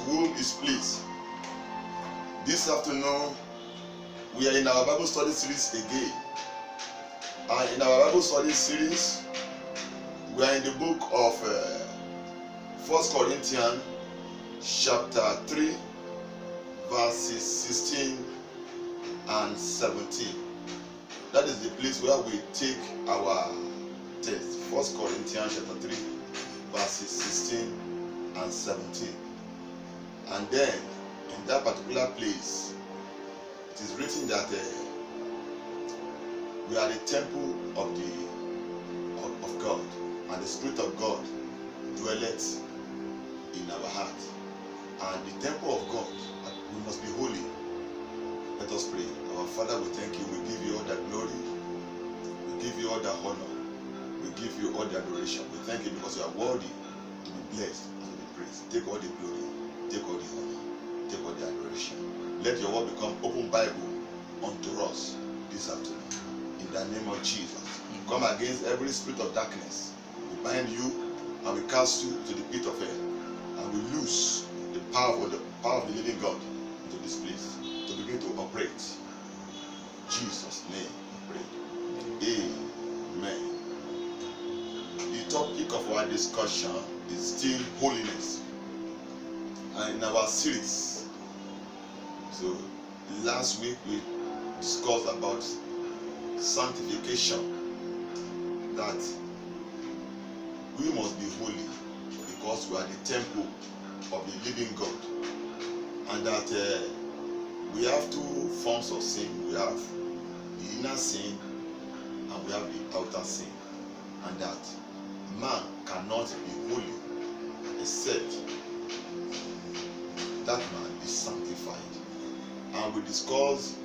whom is pleased. This afternoon, we are in our Bible study series again. And in our Bible study series, we are in the book of 1 Corinthians chapter 3, verses 16 and 17. That is the place where we take our text. 1 Corinthians chapter 3, verses 16 and 17. And then, in that particular place, it is written that we are the temple of God, and the Spirit of God dwelleth in our heart. And the temple of God, we must be holy. Let us pray. Our Father, we thank you. We give you all the glory. We give you all the honor. We give you all the adoration. We thank you because you are worthy to be blessed and to be praised. Take all the glory. Take all the honor. Take all the adoration. Let your word become open Bible unto us this afternoon. In the name of Jesus. Come against every spirit of darkness. We bind you and we cast you to the pit of hell. And we loose the power of the living God into this place to begin to operate. In Jesus' name we pray. Amen. The topic of our discussion is still holiness. And in our series, so last week we discussed about sanctification, that we must be holy because we are the temple of the living God, and that we have two forms of sin. We have the inner sin and we have the outer sin, and that man cannot be holy except that man is sanctified. And we discussed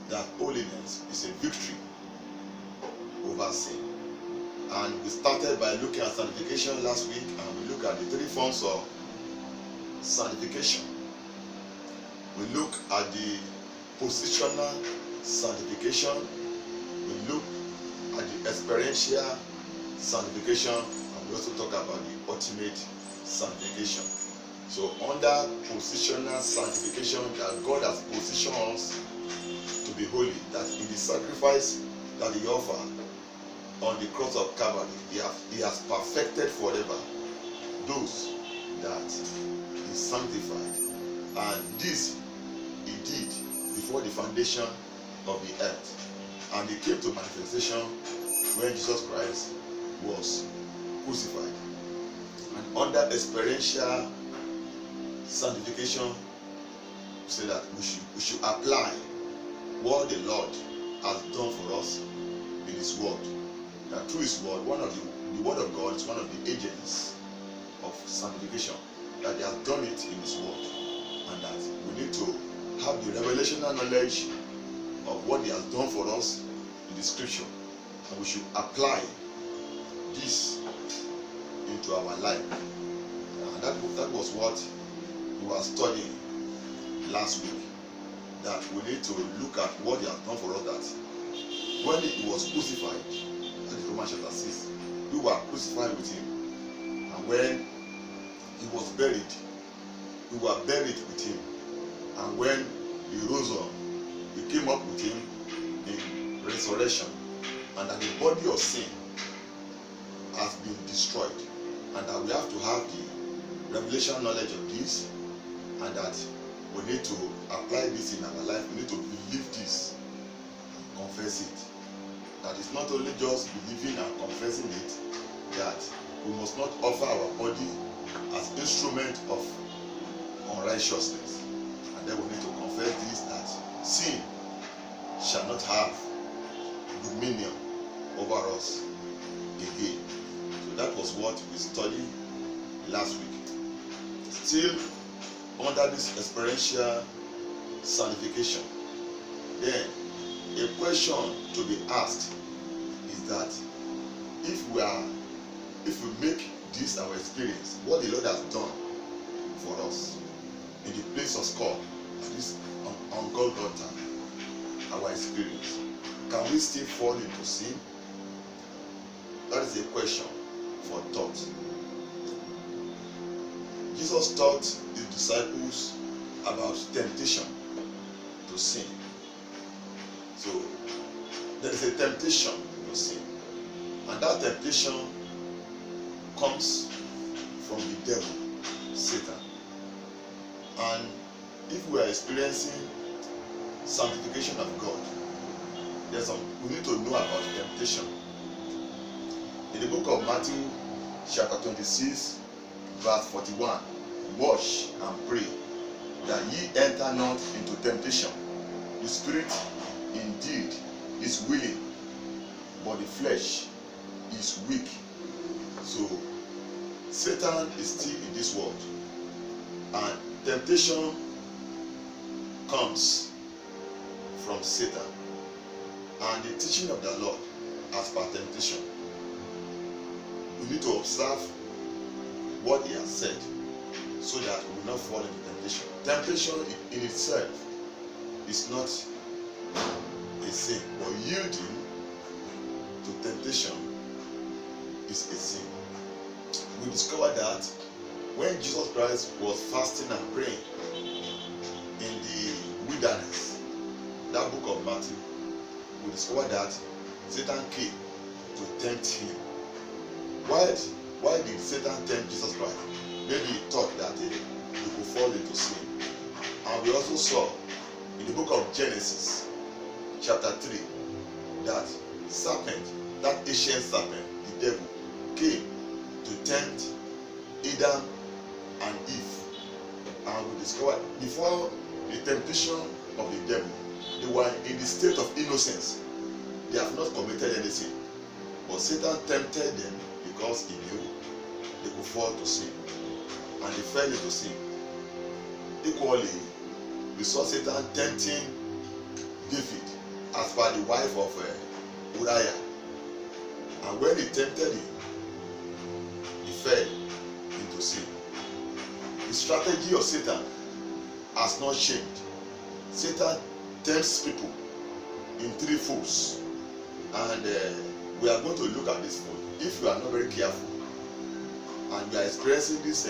that holiness is a victory over sin. And we started by looking at sanctification last week, and we looked at the three forms of sanctification. We look at the positional sanctification, we look at the experiential sanctification, and we also talk about the ultimate sanctification. So under positional sanctification, that God has positioned us to be holy, that in the sacrifice that he offered on the cross of Calvary, he has perfected forever those that he sanctified. And this he did before the foundation of the earth. And it came to manifestation when Jesus Christ was crucified. And under experiential sanctification, we say that we should apply what the Lord has done for us in his word. That through his word, the word of God is one of the agents of sanctification, that he has done it in his word, and that we need to have the revelational knowledge of what he has done for us in the scripture, and we should apply this into our life. And that was what we were studying last week, that we need to look at what he has done for us, that when he was crucified, that is Romans chapter 6, we were crucified with him. And when he was buried, we were buried with him. And when he rose up, we came up with him in resurrection. And that the body of sin has been destroyed. And that we have to have the revelation knowledge of this, and that we need to apply this in our life. We need to believe this and confess it. That it's not only just believing and confessing it, that we must not offer our body as instrument of unrighteousness. And then we need to confess this, that sin shall not have dominion over us again. So that was what we studied last week. Still under this experiential sanctification, then a question to be asked is that if we make this our experience, what the Lord has done for us in the place of skull, this on Golgotha, our experience, can we still fall into sin? That is a question for thought. Jesus taught his disciples about temptation to sin. So there is a temptation to sin, and that temptation comes from the devil, Satan. And if we are experiencing sanctification of God, we need to know about temptation. In the book of Matthew, chapter 26, verse 41, watch and pray that ye enter not into temptation. The spirit indeed is willing, but the flesh is weak. So Satan is still in this world, and temptation comes from Satan. And the teaching of the Lord as per temptation, we need to observe what he has said so that we will not fall into temptation. Temptation in itself is not a sin, but yielding to temptation is a sin. We discovered that when Jesus Christ was fasting and praying in the wilderness, that book of Matthew, we discovered that Satan came to tempt him. Why did Satan tempt Jesus Christ? Maybe he thought that he could fall into sin. And we also saw in the book of Genesis, chapter 3, that serpent, that ancient serpent, the devil, came to tempt Adam and Eve. And we discovered before the temptation of the devil, they were in the state of innocence. They have not committed anything. But Satan tempted them because he knew they could fall to sin. And they fell into sin. Equally, we saw Satan tempting David as per the wife of Uriah. And when he tempted him, he fell into sin. The strategy of Satan has not changed. Satan tempts people in three folds, and we are going to look at this fold. If you are not very careful and you are experiencing this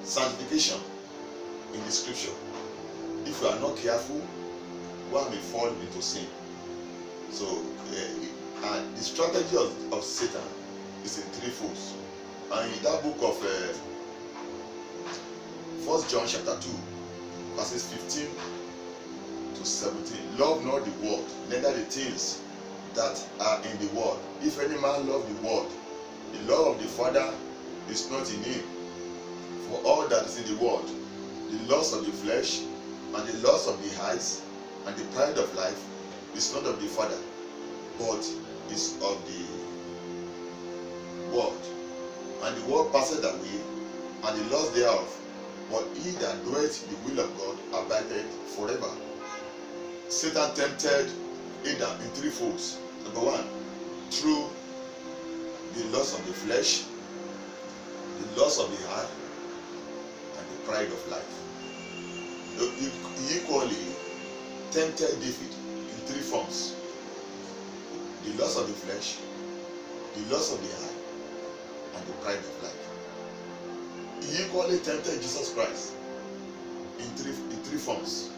sanctification in the scripture, if you are not careful, one may fall into sin. So and the strategy of Satan is in three folds. And in that book of 1 John chapter 2, verses 15 to 17, love not the world, neither the things that are in the world. If any man love the world, the love of the Father is not in him. For all that is in the world, the lust of the flesh, and the lust of the eyes, and the pride of life, is not of the Father, but is of the world. And the world passeth away, and the lust thereof, but he that doeth the will of God abideth forever. Satan tempted Adam in three folds. Number one, through the lust of the flesh, the lust of the eye, and the pride of life. He equally tempted David in three forms: the lust of the flesh, the lust of the eye, and the pride of life. He equally tempted Jesus Christ in three forms: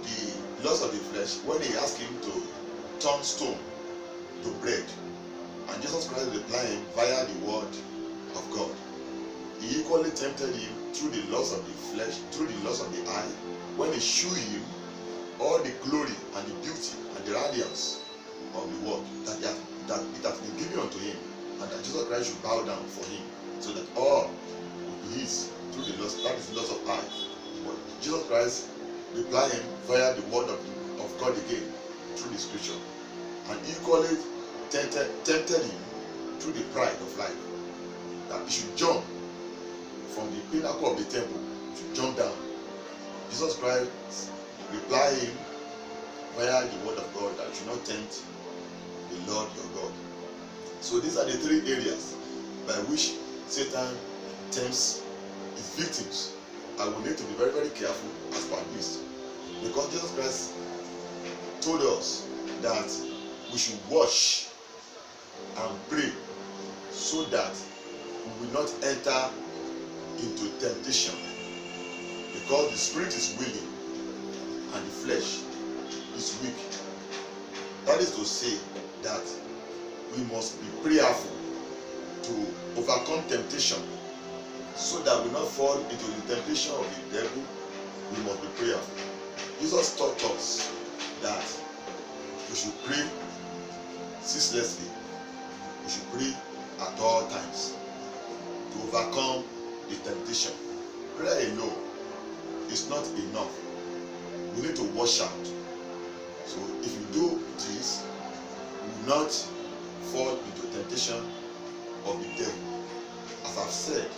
the lust of the flesh, when he asked him to turn stone to bread, and Jesus Christ replied him via the word of God. He equally tempted him through the lust of the flesh, through the lust of the eye, when he showed him all the glory and the beauty and the radiance of the world that it has been given unto him, and that Jesus Christ should bow down for him, so that all would be his through the lust. That is the lust of eye. But Jesus Christ replied him via the word of God again, through the scripture, and equally tempted him through the pride of life, that he should jump from the pinnacle of the temple, to jump down. Jesus Christ replied him via the word of God that you should not tempt the Lord your God. So these are the three areas by which Satan tempts his victims. And we need to be very, very careful as per this, because Jesus Christ told us that we should watch and pray so that we will not enter into temptation, because the spirit is willing and the flesh is weak. That is to say that we must be prayerful to overcome temptation, so that we not fall into the temptation of the devil. We must be prayerful. Jesus taught us that we should pray ceaselessly. We should pray at all times to overcome the temptation. Prayer alone is not enough. We need to watch out. So if you do this, you will not fall into temptation of the devil. As I've said,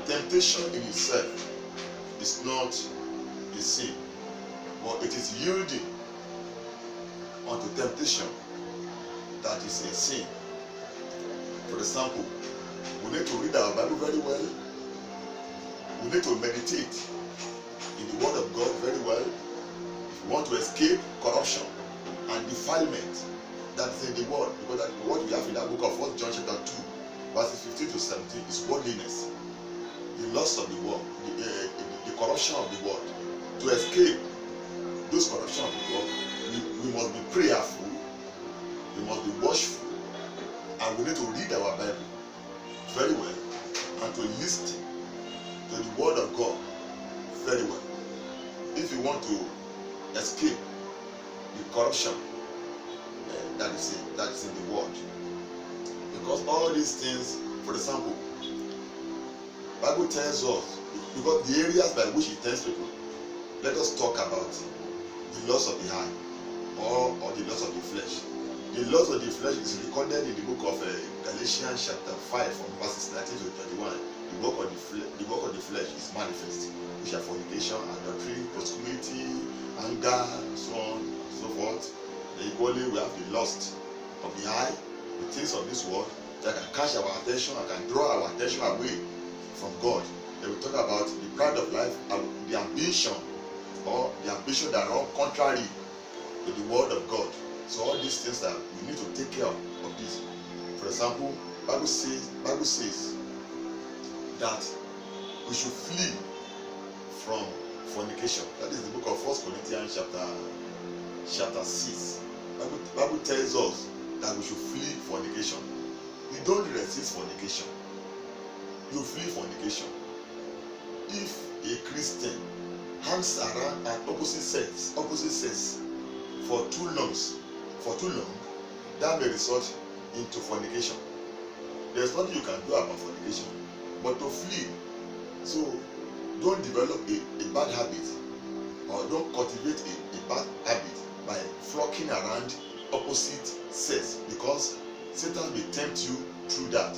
temptation in itself is not a sin, but it is yielding unto temptation that is a sin. For example, we need to read our Bible very well. We need to meditate in the Word of God very well. If we want to escape corruption and defilement that is in the world, because that what we have in that book of 1 John chapter 2, verses 15 to 17 is worldliness, the lust of the world, the corruption of the world. To escape those corruption of the world, we must be prayerful, we must be watchful, and we need to read our Bible very well and to listen to the word of God very well. If you want to escape the corruption that is in the world, because all these things, for example, Bible tells us, because the areas by which it tells people, let us talk about the loss of the eye or the loss of the flesh. The loss of the flesh is recorded in the book of Galatians chapter 5 from verses 19 to 21. The work of the flesh is manifest, which are fornication, adultery, promiscuity, anger, so on and so forth. Then equally, we have the lust of the eye, the things of this world that can catch our attention and can draw our attention away from God. Then we talk about the pride of life and the ambition, or the ambition that are contrary to the word of God. So all these things that we need to take care of this. For example, Bible says that we should flee from fornication. That is the book of 1 Corinthians chapter 6. Bible tells us that we should flee fornication. You don't resist fornication. You flee fornication. If a Christian hangs around an opposite sex for too long, that may result into fornication. There is nothing you can do about fornication but to flee. So don't develop a bad habit, or don't cultivate a bad habit by flocking around opposite sex, because Satan may tempt you through that.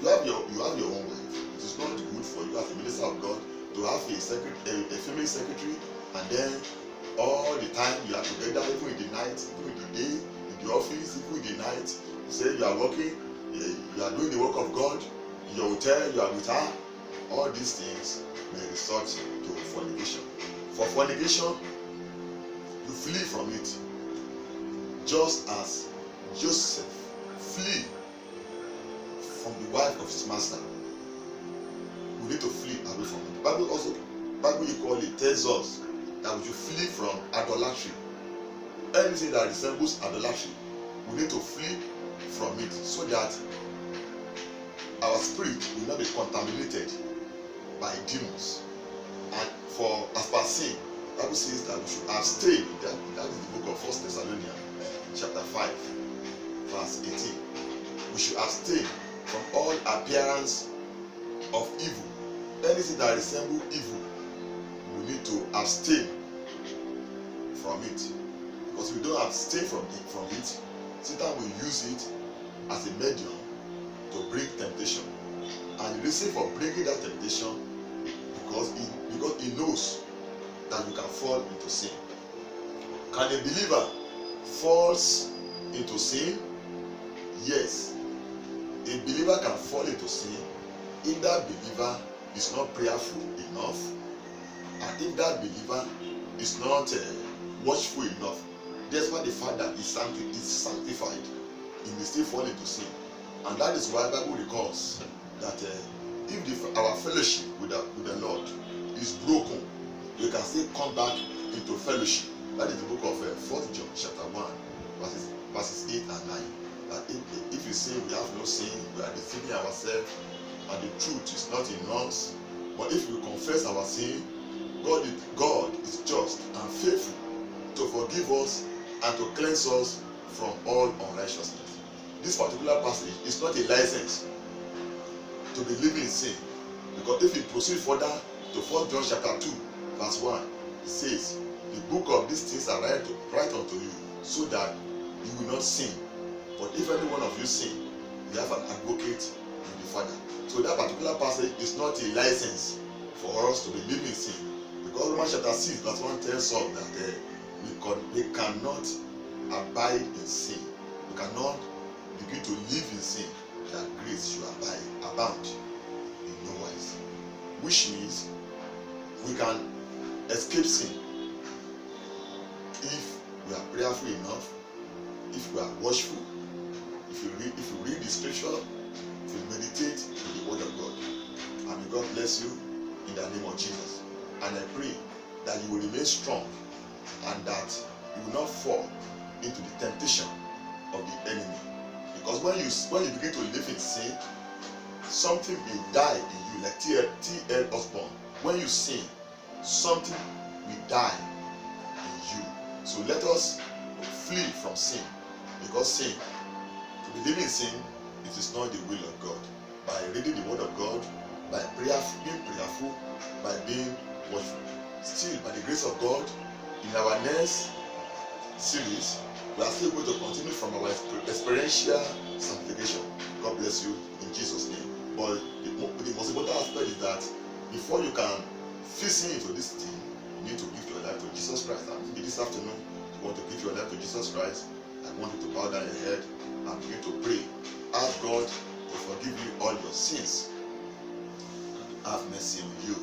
You have your own wife. It is not good for you as a minister of God to have a female secretary, and then all the time you are together, even in the night, even in the day, in the office, even in the night. You say you are working, you are doing the work of God, in your hotel, you are with her. All these things may result to fornication. For fornication, you flee from it, just as Joseph flee from the wife of his master. We need to flee away from it. Bible equally tells us that we should flee from idolatry. Anything that resembles idolatry, we need to flee from it, so that our spirit will not be contaminated by demons. And for as per sin, Bible says that we should abstain. That is the book of 1 Thessalonians chapter 5 verse 18. We should abstain from all appearance of evil. Anything that resembles evil, we need to abstain from it. Because if we don't abstain from it, Satan will use it as a medium to bring temptation. And the reason for bringing that temptation, because he knows that you can fall into sin. Can a believer falls into sin? Yes. A believer can fall into sin if that believer is not prayerful enough, and if that believer is not watchful enough. Despite the fact that is sanctified, he may still fall into sin. And that is why the Bible records that if our fellowship with the Lord is broken, we can still come back into fellowship. That is the book of 1 John chapter 1, verses 8 and 9. That if we say we have no sin, we are deceiving ourselves, and the truth is not in us. But if we confess our sin, God is just and faithful to forgive us and to cleanse us from all unrighteousness. This particular passage is not a license to be living in sin, because if we proceed further to 1 John chapter 2 verse 1, it says, the book of these things are write unto you, so that you will not sin. But if any one of you sin, you have an advocate with the Father. So that particular passage is not a license for us to be living in sin, because Romans chapter 6 verse 1 tells us that we cannot abide in sin. We cannot begin to live in sin, that grace should abound in no wise. Which means we can escape sin if we are prayerful enough, if we are watchful, if you read the scripture, if you meditate in the word of God. And may God bless you in the name of Jesus. And I pray that you will remain strong and that you will not fall into the temptation of the enemy. Because when you begin to live in sin, something will die in you, like T.L. Osborne. When you sin, something will die in you. So let us flee from sin, because sin, to be living in sin, it is not the will of God. By reading the word of God, by being prayerful, by being watchful. Still, by the grace of God, in our next series, we are still going to continue from our experiential sanctification. God bless you in Jesus' name. But the most important aspect is that before you can fit into this thing, you need to give your life to Jesus Christ. And maybe this afternoon, you want to give your life to Jesus Christ, I want you to bow down your head and begin to pray. Ask God to forgive you all your sins and have mercy on you.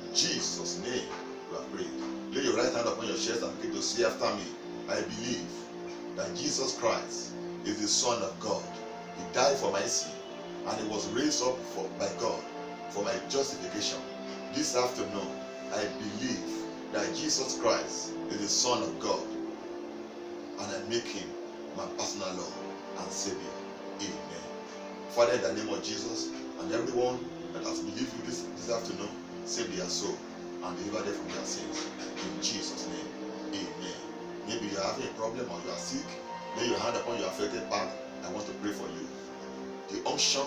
In Jesus' name, we are praying. Lay your right hand upon your chest and begin to say after me, I believe that Jesus Christ is the Son of God. He died for my sin, and he was raised up by God for my justification. This afternoon, I believe that Jesus Christ is the Son of God, and I make him my personal Lord and Savior. Amen. Father, in the name of Jesus, and everyone that has believed you this afternoon, save their soul and deliver them from their sins. In Jesus' name, amen. Maybe you are having a problem or you are sick, lay your hand upon your affected part. I want to pray for you. The unction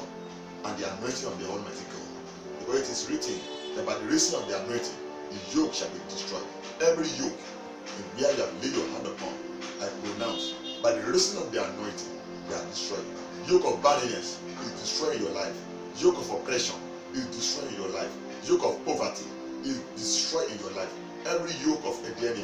and the anointing of the Almighty God. Because it is written that by the reason of the anointing, the yoke shall be destroyed. Every yoke in where you have laid your hand upon, I pronounce, by the reason of the anointing, they are destroyed. Yoke of barrenness is destroying your life. Yoke of oppression is destroying your life. Yoke of poverty is destroyed in your life. Every yoke of the enemy,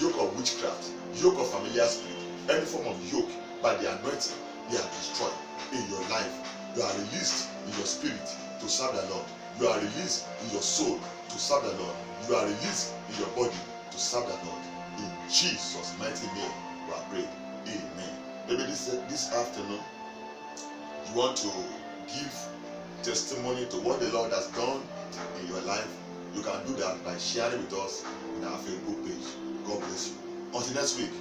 yoke of witchcraft, yoke of familiar spirit, any form of yoke, by the anointing, they are destroyed in your life. You are released in your spirit to serve the Lord. You are released in your soul to serve the Lord. You are released in your body to serve the Lord. In Jesus' mighty name, we are praying. Amen. Maybe this afternoon, you want to give testimony to what the Lord has done in your life. You can do that by sharing with us in our Facebook page. God bless you. Until next week.